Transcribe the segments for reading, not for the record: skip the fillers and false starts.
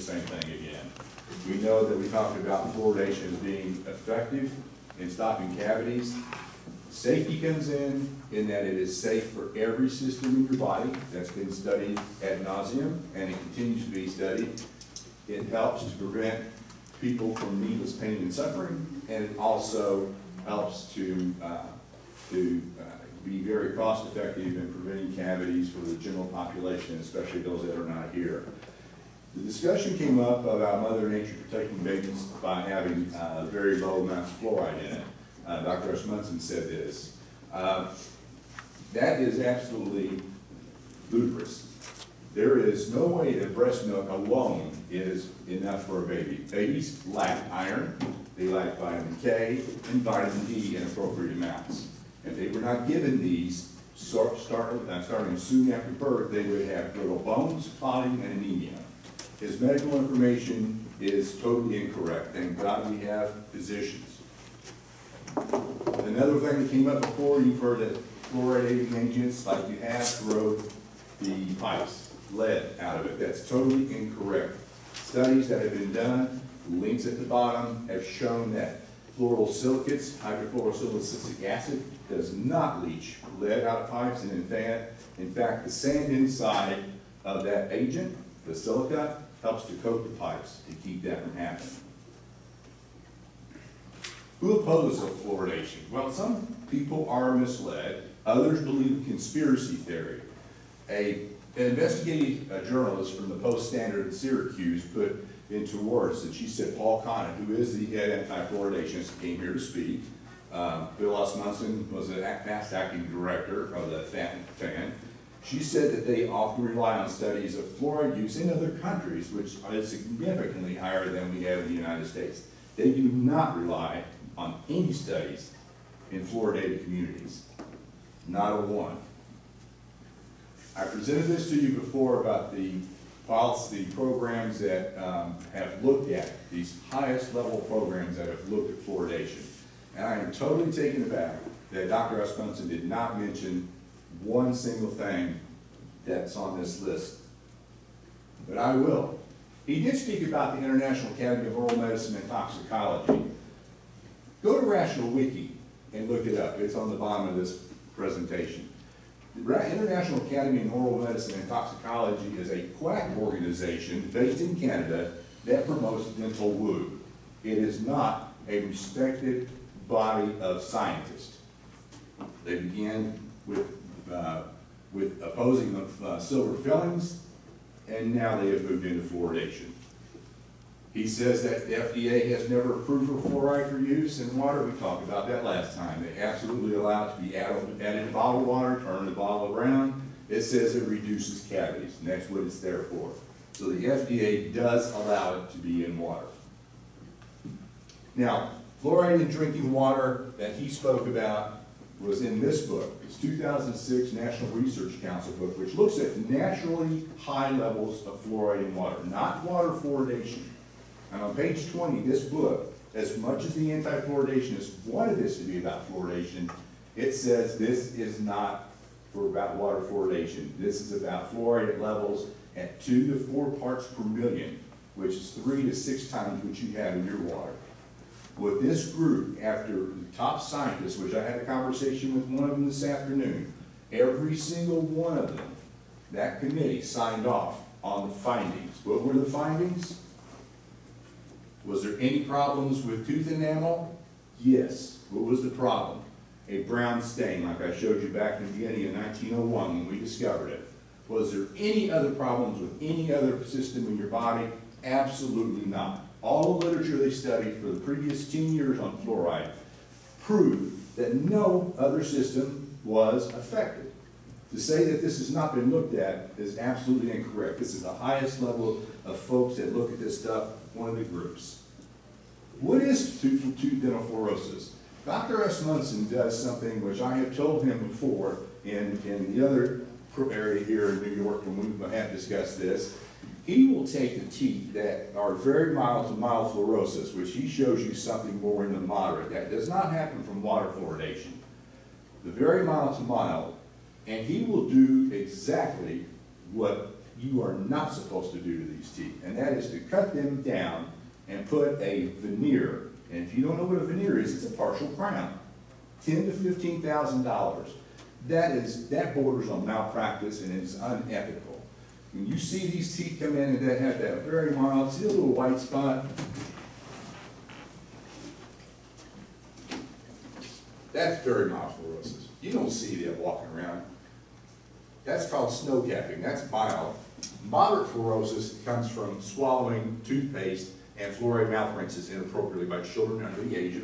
same thing again. We know that we talked about fluoridation as being effective in stopping cavities. Safety comes in that it is safe for every system in your body. That's been studied ad nauseum, and it continues to be studied. It helps to prevent people from needless pain and suffering, and it also helps to be very cost effective in preventing cavities for the general population, especially those that are not here. The discussion came up about Mother Nature protecting babies by having very low amounts of fluoride in it. Dr. Asmunsen said this. That is absolutely ludicrous. There is no way that breast milk alone is enough for a baby. Babies lack iron, they lack vitamin K and vitamin D in appropriate amounts. If they were not given these, starting soon after birth, they would have brittle bones, clotting, and anemia. His medical information is totally incorrect. Thank God we have physicians. Another thing that came up before, you've heard that fluoridating agents like you have throw the pipes, lead out of it. That's totally incorrect. Studies that have been done, links at the bottom, have shown that fluorosilicates, hydrofluorosilicic acid, does not leach lead out of pipes, and in fact, the sand inside of that agent, the silica, helps to coat the pipes to keep that from happening. Who opposes fluoridation? Well, some people are misled. Others believe in conspiracy theory. An investigative journalist from the Post-Standard in Syracuse put into words, and she said Paul Conant, who is the head anti-fluoridationist, came here to speak. Bill Asmunsen was a past acting director of the FAN. She said that they often rely on studies of fluoride use in other countries, which is significantly higher than we have in the United States. They do not rely on any studies in fluoridated communities. Not a one. I presented this to you before about the programs that have looked at, these highest level programs that have looked at fluoridation. And I am totally taken aback that Dr. Asmunsen did not mention one single thing that's on this list. But I will. He did speak about the International Academy of Oral Medicine and Toxicology. Go to Rational Wiki and look it up. It's on the bottom of this presentation. The International Academy of Oral Medicine and Toxicology is a quack organization based in Canada that promotes dental woo. It is not a respected body of scientists. They began with opposing of silver fillings, and now they have moved into fluoridation. He says that the FDA has never approved of fluoride for use in water. We talked about that last time. They absolutely allow it to be added in bottled water, turn the bottle around. It says it reduces cavities, and that's what it's there for. So the FDA does allow it to be in water. Now, fluoride in drinking water that he spoke about was in this book. It's 2006 National Research Council book, which looks at naturally high levels of fluoride in water, not water fluoridation. And on page 20, this book, as much as the anti-fluoridationists wanted this to be about fluoridation, it says this is not about water fluoridation. This is about fluoride levels at 2 to 4 parts per million, which is 3 to 6 times what you have in your water. With this group, after the top scientists, which I had a conversation with one of them this afternoon, every single one of them, that committee signed off on the findings. What were the findings? Was there any problems with tooth enamel? Yes. What was the problem? A brown stain, like I showed you back in the beginning of 1901 when we discovered it. Was there any other problems with any other system in your body? Absolutely not. All the literature they studied for the previous 10 years on fluoride proved that no other system was affected. To say that this has not been looked at is absolutely incorrect. This is the highest level of folks that look at this stuff, one of the groups. What is tooth dental fluorosis? Dr. Asmunsen does something which I have told him before in the other area here in New York when we have discussed this. He will take the teeth that are very mild to mild fluorosis, which he shows you something more in the moderate. That does not happen from water fluoridation. The very mild to mild, and he will do exactly what you are not supposed to do to these teeth, and that is to cut them down and put a veneer. And if you don't know what a veneer is, it's a partial crown. $10,000 to $15,000. That borders on malpractice and is unethical. When you see these teeth come in and that have that very mild, see a little white spot? That's very mild fluorosis. You don't see that walking around. That's called snow capping. That's mild. Moderate fluorosis comes from swallowing toothpaste and fluoride mouth rinses inappropriately by children under the age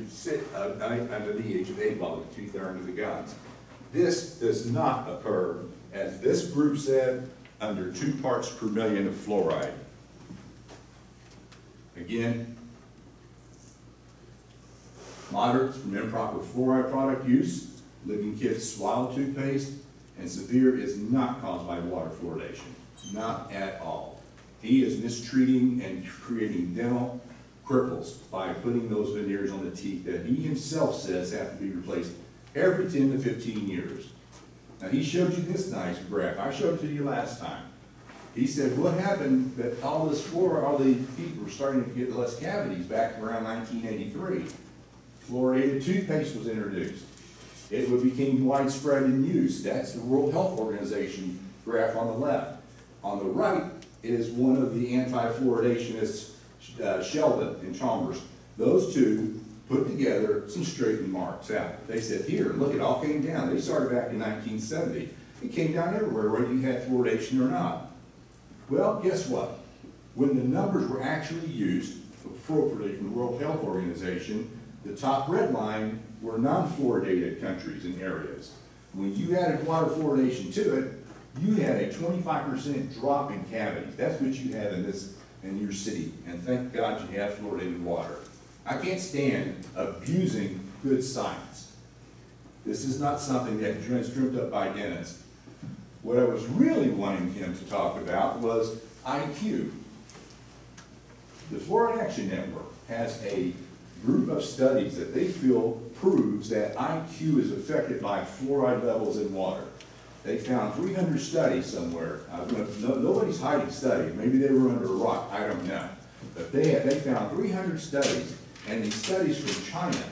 of 8 while the teeth are under the gums. This does not occur, as this group said, under 2 parts per million of fluoride. Again, moderate from improper fluoride product use, living kids swallow toothpaste, and severe is not caused by water fluoridation. Not at all. He is mistreating and creating dental cripples by putting those veneers on the teeth that he himself says have to be replaced every 10 to 15 years. Now he showed you this nice graph. I showed it to you last time. He said what happened that all the teeth were starting to get less cavities back around 1983. Fluoridated toothpaste was introduced. It became widespread in use. That's the World Health Organization graph on the left. On the right is one of the anti-fluoridationists, Sheldon and Chalmers. Those two put together some straightened marks out. They said, here, look, it all came down. They started back in 1970. It came down everywhere, whether you had fluoridation or not. Well, guess what? When the numbers were actually used appropriately from the World Health Organization, the top red line were non-fluoridated countries and areas. When you added water fluoridation to it, you had a 25% drop in cavities. That's what you have in your city. And thank God you have fluoridated water. I can't stand abusing good science. This is not something that is dreamt up by dentists. What I was really wanting him to talk about was IQ. The Fluoride Action Network has a group of studies that they feel proves that IQ is affected by fluoride levels in water. They found 300 studies somewhere. Nobody's hiding studies. Maybe they were under a rock. I don't know. But they found 300 studies, and these studies from China,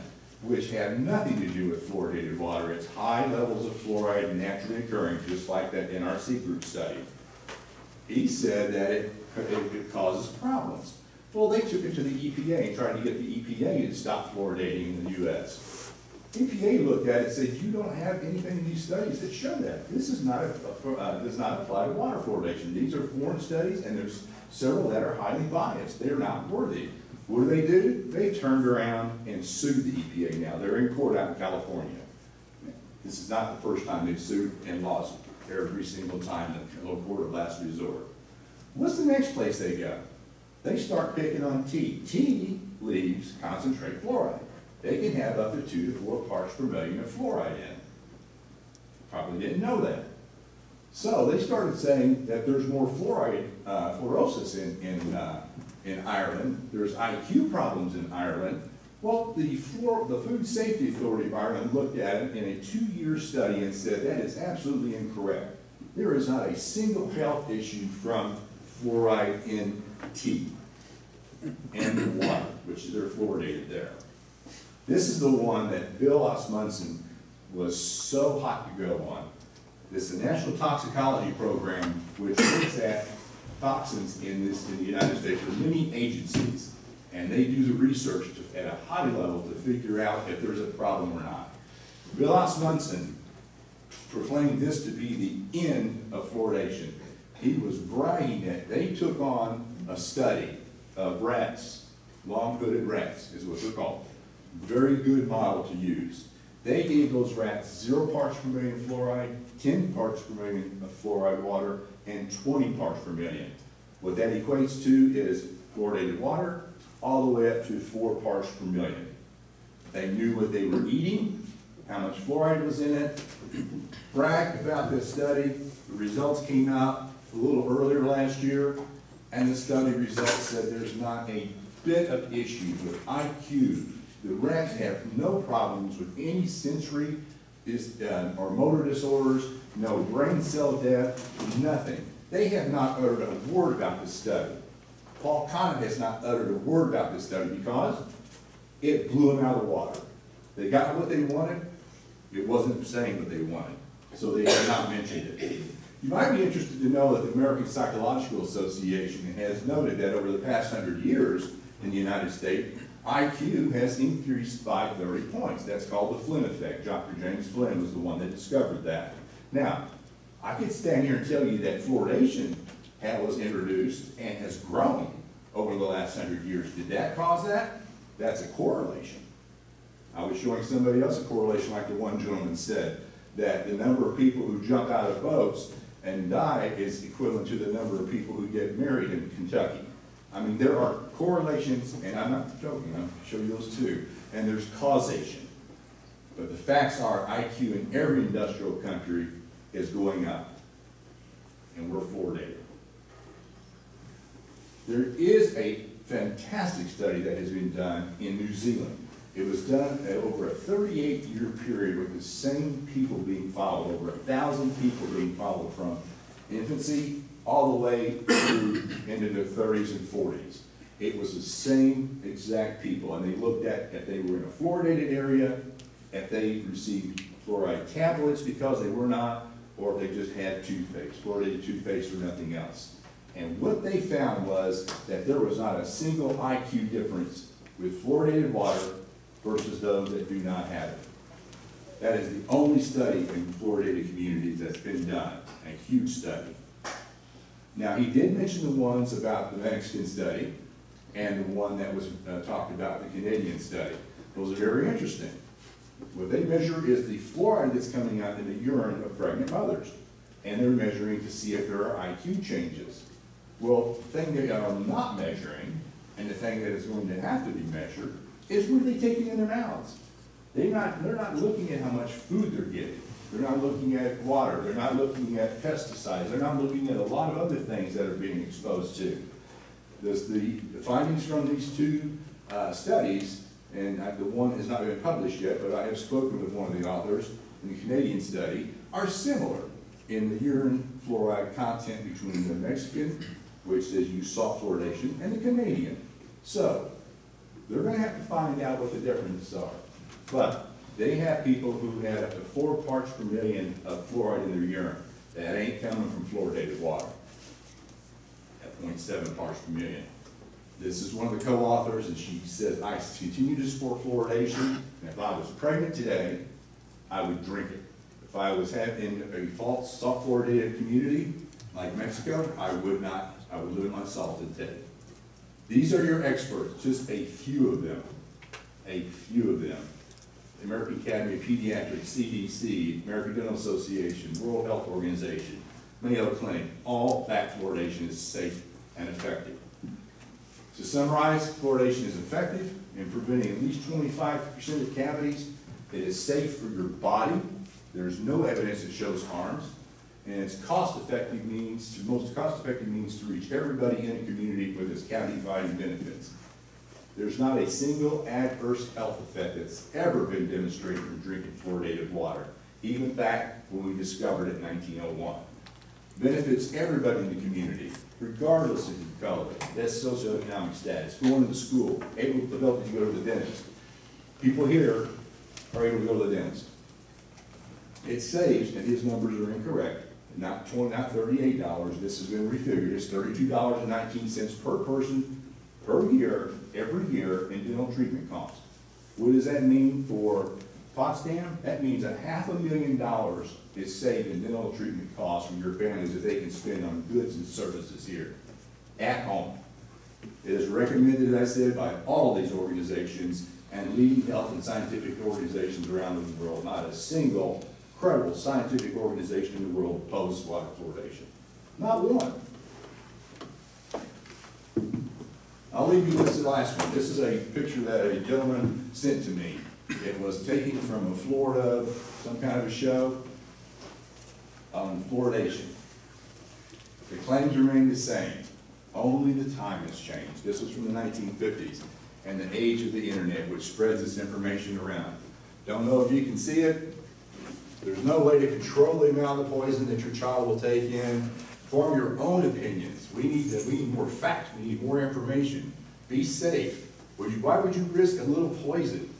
which had nothing to do with fluoridated water. It's high levels of fluoride naturally occurring, just like that NRC group study. He said that it causes problems. Well, they took it to the EPA and tried to get the EPA to stop fluoridating in the U.S. EPA looked at it and said, you don't have anything in these studies that show that. This is not does not apply to water fluoridation. These are foreign studies, and there's several that are highly biased. They're not worthy. What do? They turned around and sued the EPA now. They're in court out in California. This is not the first time they've sued and lost every single time in the court of last resort. What's the next place they go? They start picking on tea. Tea leaves concentrate fluoride. They can have up to 2 to 4 parts per million of fluoride in. Probably didn't know that. So they started saying that there's more fluorosis in Ireland. There's IQ problems in Ireland. Well, the Food Safety Authority of Ireland looked at it in a 2-year study and said that is absolutely incorrect. There is not a single health issue from fluoride in tea and the water, which they're fluoridated there. This is the one that Bill Osmundson was so hot to go on. This is the National Toxicology Program, which looks at toxins in the United States. There are many agencies, and they do the research at a high level to figure out if there's a problem or not. Bill Osmundson proclaimed this to be the end of fluoridation. He was bragging that they took on a study of rats, long-hooded rats is what they're called. Very good model to use. They gave those rats 0 parts per million fluoride, 10 parts per million of fluoride water, and 20 parts per million. What that equates to is fluoridated water all the way up to 4 parts per million. They knew what they were eating, how much fluoride was in it, bragged about this study. The results came out a little earlier last year, and the study results said there's not a bit of issue with IQ. The rats have no problems with any sensory or motor disorders, no brain cell death, nothing. They have not uttered a word about this study. Paul Conant has not uttered a word about this study because it blew them out of the water. They got what they wanted. It wasn't saying what they wanted, so they have not mentioned it. You might be interested to know that the American Psychological Association has noted that over the past 100 years in the United States, IQ has increased by 30 points. That's called the Flynn effect. Dr. James Flynn was the one that discovered that. Now, I could stand here and tell you that fluoridation was introduced and has grown over the last 100 years. Did that cause that? That's a correlation. I was showing somebody else a correlation like the one gentleman said, that the number of people who jump out of boats and die is equivalent to the number of people who get married in Kentucky. I mean, there are correlations, and I'm not joking, I'll show you those too, and there's causation. But the facts are IQ in every industrial country is going up, and we're fluoridated. There is a fantastic study that has been done in New Zealand. It was done over a 38-year period with the same people being followed, over 1,000 people being followed from infancy all the way through into their 30s and 40s. It was the same exact people, and they looked at if they were in a fluoridated area, if they received fluoride tablets because they were not, or if they just had toothpaste, fluoridated toothpaste or nothing else. And what they found was that there was not a single IQ difference with fluoridated water versus those that do not have it. That is the only study in fluoridated communities that's been done, a huge study. Now, he did mention the ones about the Mexican study and the one that was talked about, the Canadian study. Those are very interesting. What they measure is the fluoride that's coming out in the urine of pregnant mothers. And they're measuring to see if there are IQ changes. Well, the thing they are not measuring, and the thing that is going to have to be measured, is what are they taking in their mouths? They're not looking at how much food they're getting. They're not looking at water. They're not looking at pesticides. They're not looking at a lot of other things that are being exposed to. The findings from these two studies, and the one has not been published yet, but I have spoken with one of the authors in the Canadian study, are similar in the urine fluoride content between the Mexican, which says use salt fluoridation, and the Canadian. So, they're going to have to find out what the differences are. But they have people who had up to 4 parts per million of fluoride in their urine. That ain't coming from fluoridated water at 0.7 parts per million. This is one of the co-authors, and she says, I continue to support fluoridation, and if I was pregnant today, I would drink it. If I was in a false salt fluoridated community like Mexico, I would not. I would limit my salt intake. These are your experts, just a few of them. A few of them. The American Academy of Pediatrics, CDC, American Dental Association, World Health Organization, Mayo Clinic, all back fluoridation is safe and effective. To summarize, fluoridation is effective in preventing at least 25% of cavities. It is safe for your body. There's no evidence that shows harms. And it's cost-effective means, most cost-effective means to reach everybody in a community with its cavity-fighting benefits. There's not a single adverse health effect that's ever been demonstrated from drinking fluoridated water, even back when we discovered it in 1901. Benefits everybody in the community, regardless of your color, their socioeconomic status, going to school, able to go to the dentist. People here are able to go to the dentist. It saves, and his numbers are incorrect, not $38, this has been refigured, it's $32.19 per person per year, every year in dental treatment costs. What does that mean for Potsdam? That means $500,000 is saved in dental treatment costs from your families that they can spend on goods and services here at home. It is recommended, as I said, by all these organizations and leading health and scientific organizations around the world. Not a single credible scientific organization in the world opposes water fluoridation. Not one. I'll leave you with the last one. This is a picture that a gentleman sent to me. It was taken from a Florida, some kind of a show on fluoridation. The claims remain the same. Only the time has changed. This was from the 1950s and the age of the internet, which spreads this information around. Don't know if you can see it. There's no way to control the amount of poison that your child will take in. Form your own opinions. We need more facts. We need more information. Be safe. Why would you risk a little poison?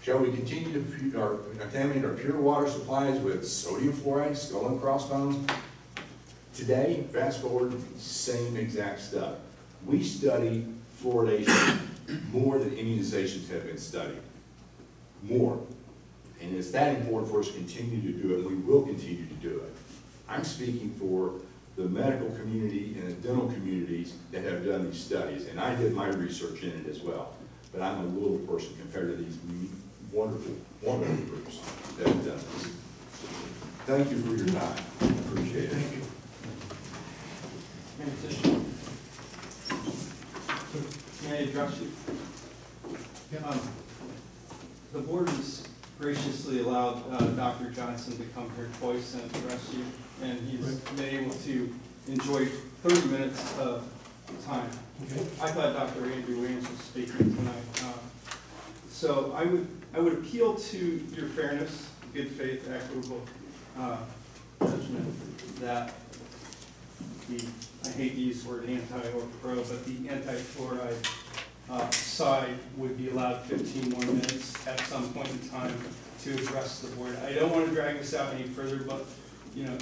Shall we continue to contaminate our pure water supplies with sodium fluoride, skull and crossbones? Today, fast forward, same exact stuff. We study fluoridation more than immunizations have been studied. More. And it's that important for us to continue to do it, and we will continue to do it. I'm speaking for the medical community and the dental communities that have done these studies, and I did my research in it as well. But I'm a little person compared to these wonderful, wonderful groups that have done this. Thank you for your time. I appreciate it. Thank you. May I address you? Yeah. The board has graciously allowed Dr. Johnson to come here twice and address you, and he's been able to enjoy 30 minutes of time. Okay. I thought Dr. Andrew Williams was speaking tonight. So I would appeal to your fairness, good faith, equitable judgment that I hate to use the word anti or pro, but the anti-fluoride side would be allowed 15 more minutes at some point in time to address the board. I don't want to drag this out any further, but you know,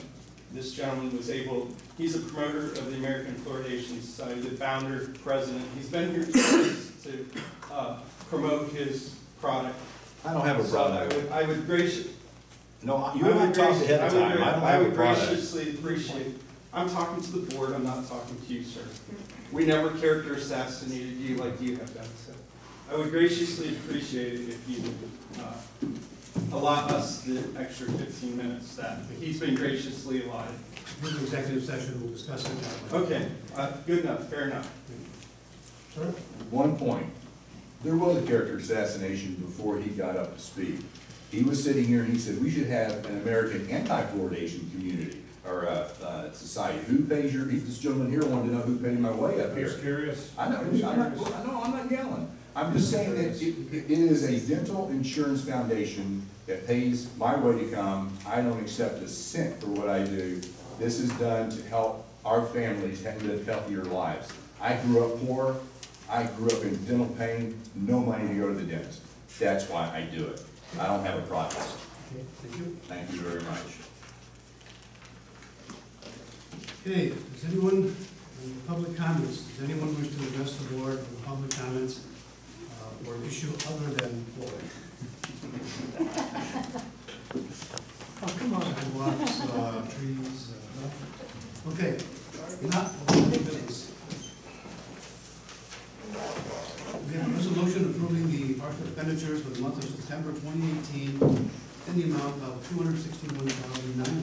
this gentleman was able, he's a promoter of the American Fluoridation Society, the founder, president. He's been here twice to promote his product. I don't have a problem. So I would graciously, No, you and I talked ahead of time. I don't have a problem. graciously appreciate, I'm talking to the board, I'm not talking to you, sir. We never character assassinated you like you have done, so. I would graciously appreciate it if you would allot us the extra 15 minutes that he's been graciously allotted. In the executive session, we'll discuss it that way. Okay, good enough, fair enough. Sir? One point. There was a character assassination before he got up to speed. He was sitting here and he said, we should have an American anti-fluoridation community or society. Who pays your, this gentleman here wanted to know who paid my way up I here. was curious. I know, I'm not yelling. I'm just saying that it is a dental insurance foundation that pays my way to come. I don't accept a cent for what I do. This is done to help our families live healthier lives. I grew up poor. I grew up in dental pain, no money to go to the dentist. That's why I do it. I don't have a problem. Okay, thank you. Thank you very much. Okay, does anyone, public comments, does anyone wish to address the board for public comments or an issue other than fluoride? Oh, come on. Sidewalks, trees, okay, not any business. We have a resolution approving the partial expenditures for the month of September 2018 in the amount of $261,900.